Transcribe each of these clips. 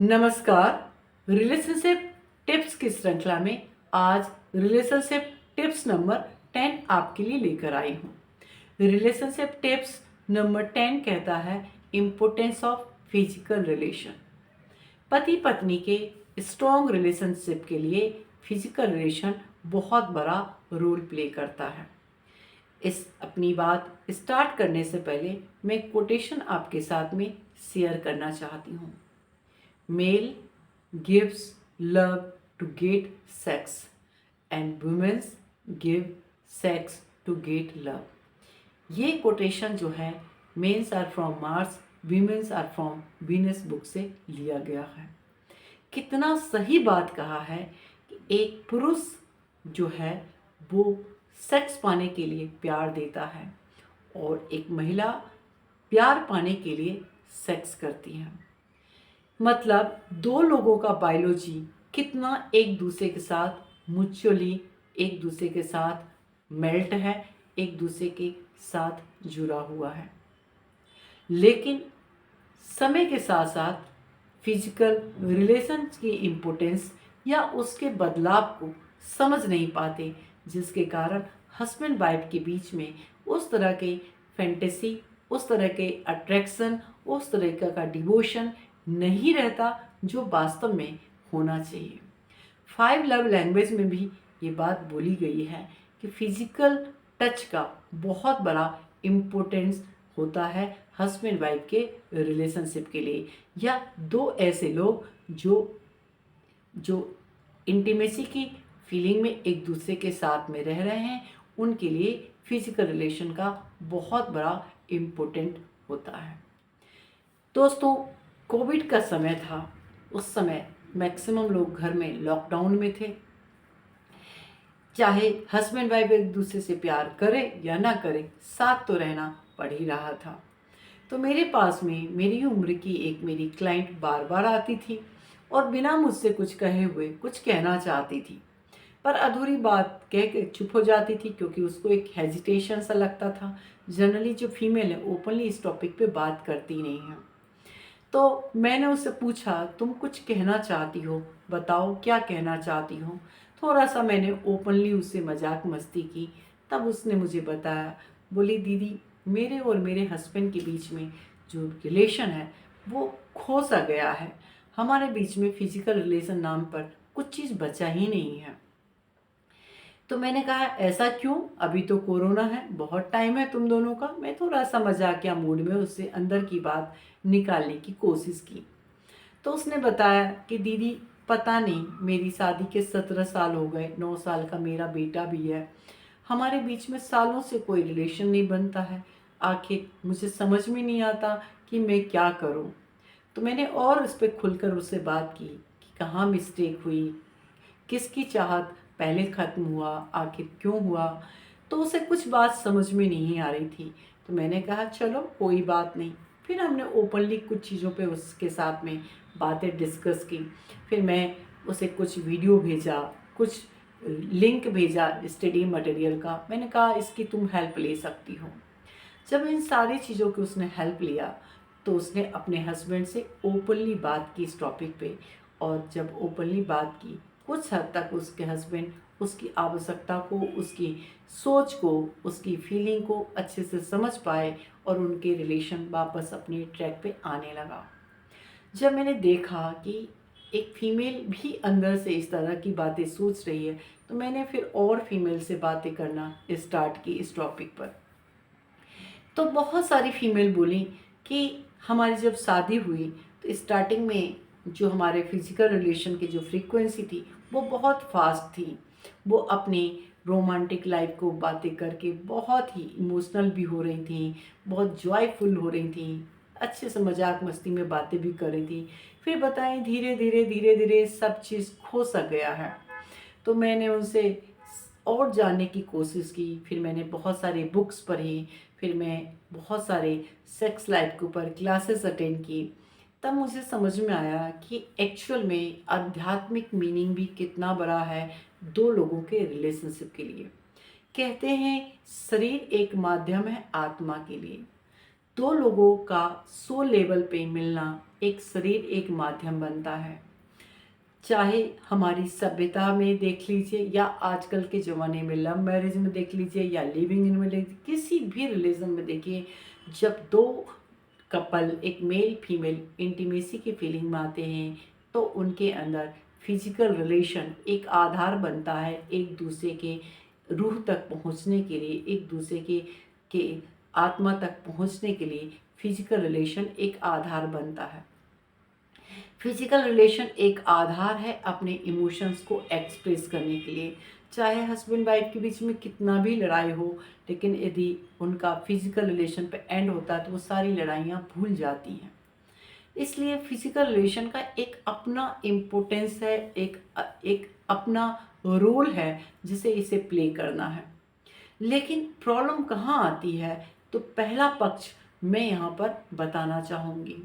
नमस्कार। Relationship tips की श्रृंखला में आज रिलेशनशिप टिप्स नंबर 10 आपके लिए लेकर आई हूँ। रिलेशनशिप टिप्स नंबर 10 कहता है इम्पोर्टेंस ऑफ फिजिकल रिलेशन। पति पत्नी के स्ट्रॉन्ग रिलेशनशिप के लिए फिजिकल रिलेशन बहुत बड़ा रोल प्ले करता है। इस अपनी बात स्टार्ट करने से पहले मैं कोटेशन आपके साथ में शेयर करना चाहती हूँ। Male gives love to get sex and women give sex to get love. ये कोटेशन जो है mens are from Mars womens are from Venus book से लिया गया है। कितना सही बात कहा है कि एक पुरुष जो है वो सेक्स पाने के लिए प्यार देता है और एक महिला प्यार पाने के लिए सेक्स करती है। मतलब दो लोगों का बायोलॉजी कितना एक दूसरे के साथ म्यूचुअली एक दूसरे के साथ मेल्ट है, एक दूसरे के साथ जुड़ा हुआ है। लेकिन समय के साथ साथ फिजिकल रिलेशन की इम्पोर्टेंस या उसके बदलाव को समझ नहीं पाते, जिसके कारण हस्बैंड वाइफ के बीच में उस तरह के फैंटेसी, उस तरह के अट्रैक्शन, उस तरह का डिवोशन नहीं रहता जो वास्तव में होना चाहिए। 5 लव लैंग्वेज में भी ये बात बोली गई है कि फिजिकल टच का बहुत बड़ा इम्पोर्टेंस होता है हस्बैंड वाइफ के रिलेशनशिप के लिए, या दो ऐसे लोग जो जो इंटीमेसी की फीलिंग में एक दूसरे के साथ में रह रहे हैं, उनके लिए फिजिकल रिलेशन का बहुत बड़ा इम्पोर्टेंट होता है। दोस्तों, कोविड का समय था। उस समय मैक्सिमम लोग घर में लॉकडाउन में थे। चाहे हस्बैंड वाइफ एक दूसरे से प्यार करे या ना करे, साथ तो रहना पड़ ही रहा था। तो मेरे पास में मेरी उम्र की एक मेरी क्लाइंट बार बार आती थी और बिना मुझसे कुछ कहे हुए कुछ कहना चाहती थी, पर अधूरी बात कह के चुप हो जाती थी क्योंकि उसको एक हेजिटेशन सा लगता था। जनरली जो फीमेल है ओपनली इस टॉपिक पे बात करती नहीं है। तो मैंने उससे पूछा, तुम कुछ कहना चाहती हो, बताओ क्या कहना चाहती हो। थोड़ा सा मैंने ओपनली उससे मजाक मस्ती की। तब उसने मुझे बताया, बोली दीदी, मेरे और मेरे हस्बैंड के बीच में जो रिलेशन है वो खो सा गया है। हमारे बीच में फिजिकल रिलेशन नाम पर कुछ चीज़ बचा ही नहीं है। तो मैंने कहा, ऐसा क्यों? अभी तो कोरोना है, बहुत टाइम है तुम दोनों का। मैं थोड़ा सा मजाकिया मूड में उससे अंदर की बात निकालने की कोशिश की। तो उसने बताया कि दीदी, पता नहीं, मेरी शादी के 17 साल हो गए, 9 साल का मेरा बेटा भी है, हमारे बीच में सालों से कोई रिलेशन नहीं बनता है। आखिर मुझे समझ में नहीं आता कि मैं क्या करूं। तो मैंने और उस पर खुलकर उससे बात की कि कहाँ मिस्टेक हुई, किसकी चाहत पहले ख़त्म हुआ, आखिर क्यों हुआ। तो उसे कुछ बात समझ में नहीं आ रही थी। तो मैंने कहा चलो कोई बात नहीं। फिर हमने ओपनली कुछ चीज़ों पे उसके साथ में बातें डिस्कस की। फिर मैं उसे कुछ वीडियो भेजा, कुछ लिंक भेजा स्टडी मटेरियल का। मैंने कहा इसकी तुम हेल्प ले सकती हो। जब इन सारी चीज़ों की उसने हेल्प लिया तो उसने अपने हस्बैंड से ओपनली बात की इस टॉपिक पे। और जब ओपनली बात की, कुछ हद तक उसके हस्बैंड उसकी आवश्यकता को, उसकी सोच को, उसकी फीलिंग को अच्छे से समझ पाए और उनके रिलेशन वापस अपने ट्रैक पे आने लगा। जब मैंने देखा कि एक फीमेल भी अंदर से इस तरह की बातें सोच रही है, तो मैंने फिर और फीमेल से बातें करना स्टार्ट की इस टॉपिक पर। तो बहुत सारी फीमेल बोली कि हमारी जब शादी हुई तो स्टार्टिंग में जो हमारे फिजिकल रिलेशन की जो फ्रीक्वेंसी थी वो बहुत फास्ट थी। वो अपनी रोमांटिक लाइफ को बातें करके बहुत ही इमोशनल भी हो रही थी, बहुत जॉयफुल हो रही थी, अच्छे से मजाक मस्ती में बातें भी कर रही थी। फिर बताएं धीरे धीरे सब चीज़ खो सा गया है। तो मैंने उनसे और जानने की कोशिश की। फिर मैंने बहुत सारे बुक्स पढ़ी, फिर मैं बहुत सारे सेक्स लाइफ के ऊपर क्लासेस अटेंड की। तब मुझे समझ में आया कि एक्चुअल में आध्यात्मिक मीनिंग भी कितना बड़ा है दो लोगों के रिलेशनशिप के लिए। कहते हैं शरीर एक माध्यम है आत्मा के लिए। दो लोगों का सोल लेवल पे मिलना एक शरीर एक माध्यम बनता है। चाहे हमारी सभ्यता में देख लीजिए या आजकल के ज़माने में लव मैरिज में देख लीजिए या लिविंग इन में देखिए, किसी भी रिलीजन में देखिए, जब दो कपल एक मेल फीमेल इंटीमेसी की फीलिंग में आते हैं तो उनके अंदर फिजिकल रिलेशन एक आधार बनता है एक दूसरे के रूह तक पहुंचने के लिए, एक दूसरे के आत्मा तक पहुंचने के लिए फिजिकल रिलेशन एक आधार बनता है। फिजिकल रिलेशन एक आधार है अपने इमोशंस को एक्सप्रेस करने के लिए। चाहे हस्बैंड वाइफ के बीच में कितना भी लड़ाई हो, लेकिन यदि उनका फिजिकल रिलेशन पे एंड होता है तो वो सारी लड़ाइयाँ भूल जाती हैं। इसलिए फिजिकल रिलेशन का एक अपना इम्पोर्टेंस है, एक अपना रोल है जिसे इसे प्ले करना है। लेकिन प्रॉब्लम कहाँ आती है, तो पहला पक्ष मैं यहाँ पर बताना चाहूँगी।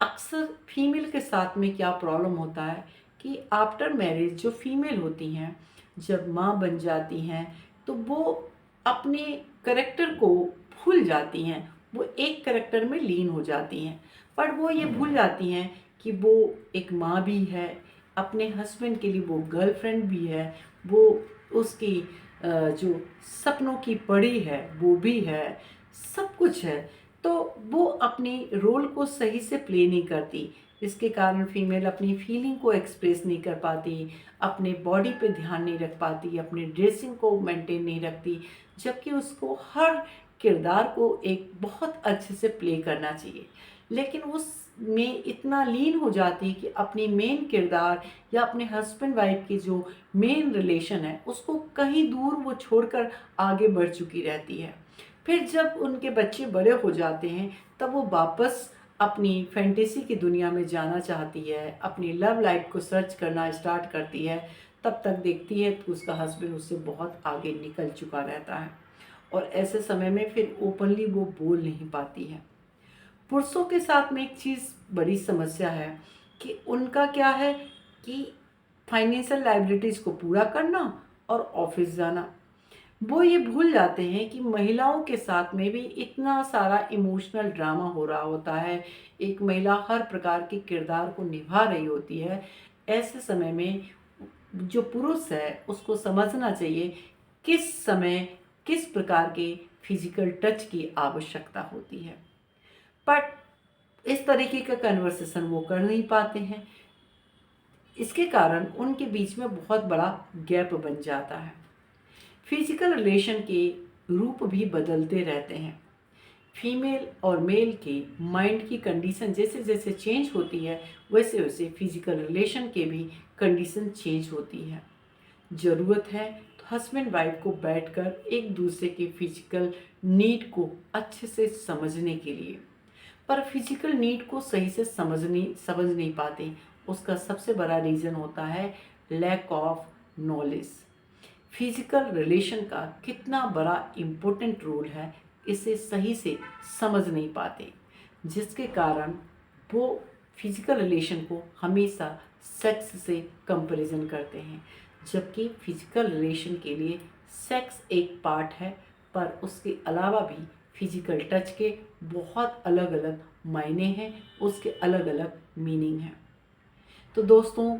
अक्सर फीमेल के साथ में क्या प्रॉब्लम होता है कि आफ्टर मैरिज जो फीमेल होती हैं, जब माँ बन जाती हैं तो वो अपने करेक्टर को भूल जाती हैं, वो एक करेक्टर में लीन हो जाती हैं। पर वो ये भूल जाती हैं कि वो एक माँ भी है, अपने हस्बैंड के लिए वो गर्लफ्रेंड भी है, वो उसकी जो सपनों की परी है वो भी है, सब कुछ है। तो वो अपनी रोल को सही से प्ले नहीं करती। इसके कारण फीमेल अपनी फीलिंग को एक्सप्रेस नहीं कर पाती, अपने बॉडी पे ध्यान नहीं रख पाती, अपने ड्रेसिंग को मेंटेन नहीं रखती, जबकि उसको हर किरदार को एक बहुत अच्छे से प्ले करना चाहिए। लेकिन उसमें इतना लीन हो जाती है कि अपनी मेन किरदार या अपने हस्बैंड वाइफ की जो मेन रिलेशन है उसको कहीं दूर वो छोड़कर आगे बढ़ चुकी रहती है। फिर जब उनके बच्चे बड़े हो जाते हैं तब वो वापस अपनी फैंटेसी की दुनिया में जाना चाहती है, अपनी लव लाइफ को सर्च करना स्टार्ट करती है। तब तक देखती है तो उसका हस्बैंड उससे बहुत आगे निकल चुका रहता है और ऐसे समय में फिर ओपनली वो बोल नहीं पाती है। पुरुषों के साथ में एक चीज़ बड़ी समस्या है कि उनका क्या है कि फाइनेंशियल लायबिलिटीज़ को पूरा करना और ऑफिस जाना। वो ये भूल जाते हैं कि महिलाओं के साथ में भी इतना सारा इमोशनल ड्रामा हो रहा होता है। एक महिला हर प्रकार के किरदार को निभा रही होती है। ऐसे समय में जो पुरुष है उसको समझना चाहिए किस समय किस प्रकार के फिजिकल टच की आवश्यकता होती है। बट इस तरीके का कन्वर्सेशन वो कर नहीं पाते हैं। इसके कारण उनके बीच में बहुत बड़ा गैप बन जाता है। फिजिकल रिलेशन के रूप भी बदलते रहते हैं। फीमेल और मेल के माइंड की कंडीशन जैसे जैसे चेंज होती है वैसे वैसे फिजिकल रिलेशन के भी कंडीशन चेंज होती है। ज़रूरत है तो हस्बैंड वाइफ को बैठकर एक दूसरे के फिजिकल नीड को अच्छे से समझने के लिए। पर फिजिकल नीड को सही से समझ नहीं पाते। उसका सबसे बड़ा रीज़न होता है lack of knowledge. Physical relation का कितना बड़ा इम्पोर्टेंट रोल है इसे सही से समझ नहीं पाते, जिसके कारण वो फिजिकल रिलेशन को हमेशा सेक्स से कंपैरिजन करते हैं। जबकि फिजिकल रिलेशन के लिए सेक्स एक पार्ट है, पर उसके अलावा भी फिजिकल टच के बहुत अलग अलग मायने हैं, उसके अलग अलग मीनिंग हैं। तो दोस्तों,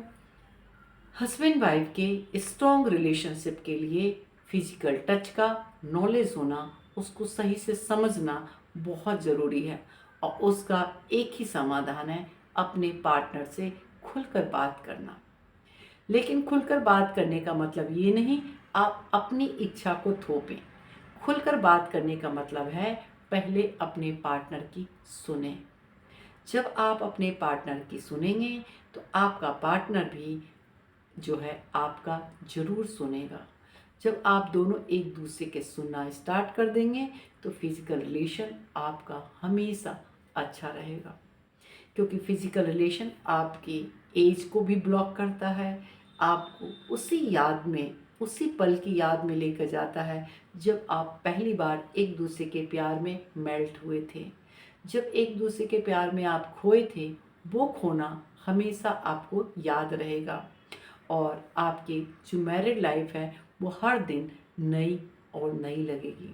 हस्बैंड वाइफ के स्ट्रॉन्ग रिलेशनशिप के लिए फिजिकल टच का नॉलेज होना, उसको सही से समझना बहुत ज़रूरी है। और उसका एक ही समाधान है अपने पार्टनर से खुलकर बात करना। लेकिन खुलकर बात करने का मतलब ये नहीं आप अपनी इच्छा को थोपें। खुलकर बात करने का मतलब है पहले अपने पार्टनर की सुने। जब आप अपने पार्टनर की सुनेंगे तो आपका पार्टनर भी जो है आपका ज़रूर सुनेगा। जब आप दोनों एक दूसरे के सुनना स्टार्ट कर देंगे तो फिजिकल रिलेशन आपका हमेशा अच्छा रहेगा, क्योंकि फिजिकल रिलेशन आपकी एज को भी ब्लॉक करता है, आपको उसी याद में उसी पल की याद में लेकर जाता है जब आप पहली बार एक दूसरे के प्यार में मेल्ट हुए थे। जब एक दूसरे के प्यार में आप खोए थे, वो खोना हमेशा आपको याद रहेगा और आपकी जो मैरिड लाइफ है वो हर दिन नई और नई लगेगी।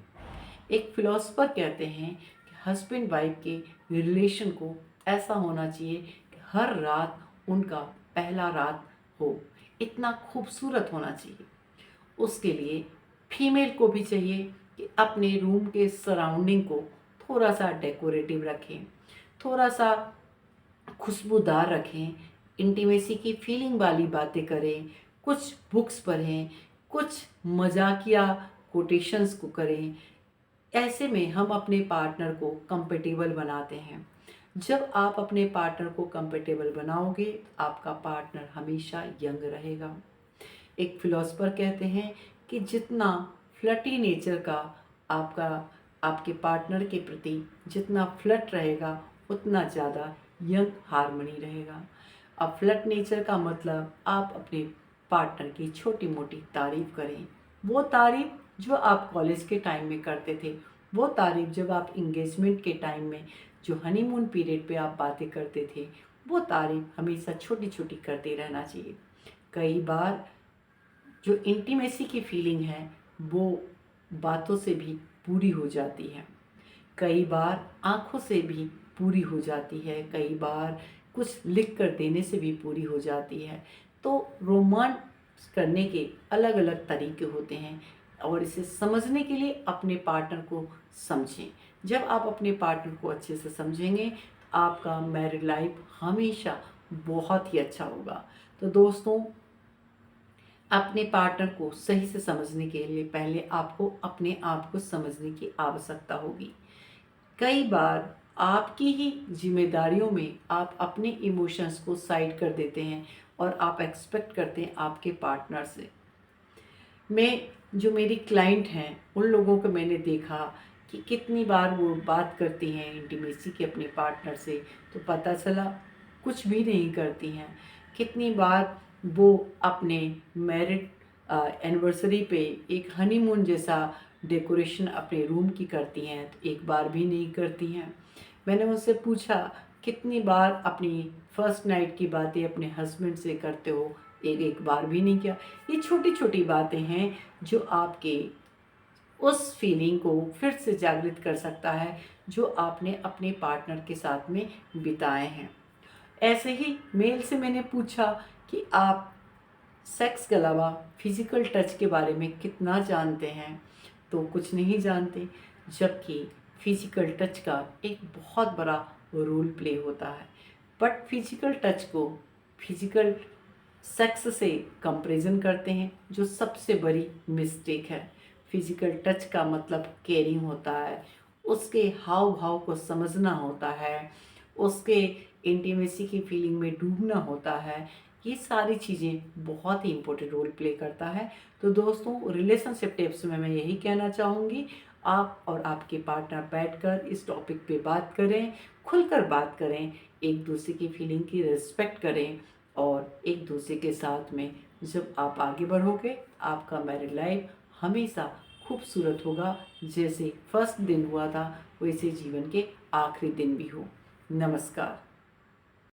एक फिलोसफर कहते हैं कि हस्बैंड वाइफ के रिलेशन को ऐसा होना चाहिए कि हर रात उनका पहला रात हो, इतना खूबसूरत होना चाहिए। उसके लिए फीमेल को भी चाहिए कि अपने रूम के सराउंडिंग को थोड़ा सा डेकोरेटिव रखें, थोड़ा सा खुशबूदार रखें, इंटीमेसी की फीलिंग वाली बातें करें, कुछ बुक्स पढ़ें, कुछ मजाकिया कोटेशंस को करें। ऐसे में हम अपने पार्टनर को कंफर्टेबल बनाते हैं। जब आप अपने पार्टनर को कंफर्टेबल बनाओगे, आपका पार्टनर हमेशा यंग रहेगा। एक फिलोसफर कहते हैं कि जितना फ्लर्टी नेचर का आपका आपके पार्टनर के प्रति जितना फ्लर्ट रहेगा, उतना ज़्यादा यंग हार्मनी रहेगा। अब फ्लर्ट नेचर का मतलब आप अपने पार्टनर की छोटी मोटी तारीफ़ करें। वो तारीफ़ जो आप कॉलेज के टाइम में करते थे, वो तारीफ़ जब आप इंगेजमेंट के टाइम में जो हनीमून पीरियड पे आप बातें करते थे, वो तारीफ़ हमेशा छोटी छोटी करते रहना चाहिए। कई बार जो इंटीमेसी की फीलिंग है वो बातों से भी पूरी हो जाती है, कई बार आँखों से भी पूरी हो जाती है, कई बार कुछ लिख कर देने से भी पूरी हो जाती है। तो रोमांस करने के अलग अलग तरीके होते हैं और इसे समझने के लिए अपने पार्टनर को समझें। जब आप अपने पार्टनर को अच्छे से समझेंगे, आपका मैरिड लाइफ हमेशा बहुत ही अच्छा होगा। तो दोस्तों, अपने पार्टनर को सही से समझने के लिए पहले आपको अपने आप को समझने की आवश्यकता होगी। कई बार आपकी ही जिम्मेदारियों में आप अपने इमोशंस को साइड कर देते हैं और आप एक्सपेक्ट करते हैं आपके पार्टनर से। जो मेरी क्लाइंट हैं, उन लोगों को मैंने देखा कि कितनी बार वो बात करती हैं इंटीमेसी के अपने पार्टनर से, तो पता चला कुछ भी नहीं करती हैं। कितनी बार वो अपने मैरिड एनिवर्सरी पे एक हनीमून जैसा डेकोरेशन अपने रूम की करती हैं, तो एक बार भी नहीं करती हैं। मैंने उनसे पूछा, कितनी बार अपनी फर्स्ट नाइट की बातें अपने हस्बैंड से करते हो? एक एक बार भी नहीं किया। ये छोटी छोटी बातें हैं जो आपके उस फीलिंग को फिर से जागृत कर सकता है जो आपने अपने पार्टनर के साथ में बिताए हैं। ऐसे ही मेल से मैंने पूछा कि आप सेक्स के अलावा फिजिकल टच के बारे में कितना जानते हैं, तो कुछ नहीं जानते, जबकि फिजिकल टच का एक बहुत बड़ा रोल प्ले होता है। बट फिजिकल टच को फिजिकल सेक्स से कंपैरिजन करते हैं, जो सबसे बड़ी मिस्टेक है। फिजिकल टच का मतलब केयरिंग होता है, उसके हाव भाव को समझना होता है, उसके इंटीमेसी की फीलिंग में डूबना होता है। ये सारी चीज़ें बहुत ही इम्पोर्टेंट रोल प्ले करता है। तो दोस्तों, रिलेशनशिप टिप्स में मैं यही कहना चाहूँगी, आप और आपके पार्टनर बैठकर इस टॉपिक पे बात करें, खुलकर बात करें, एक दूसरे की फीलिंग की रिस्पेक्ट करें और एक दूसरे के साथ में जब आप आगे बढ़ोगे, आपका मैरिड लाइफ हमेशा खूबसूरत होगा। जैसे फर्स्ट दिन हुआ था, वैसे जीवन के आखिरी दिन भी हो। नमस्कार।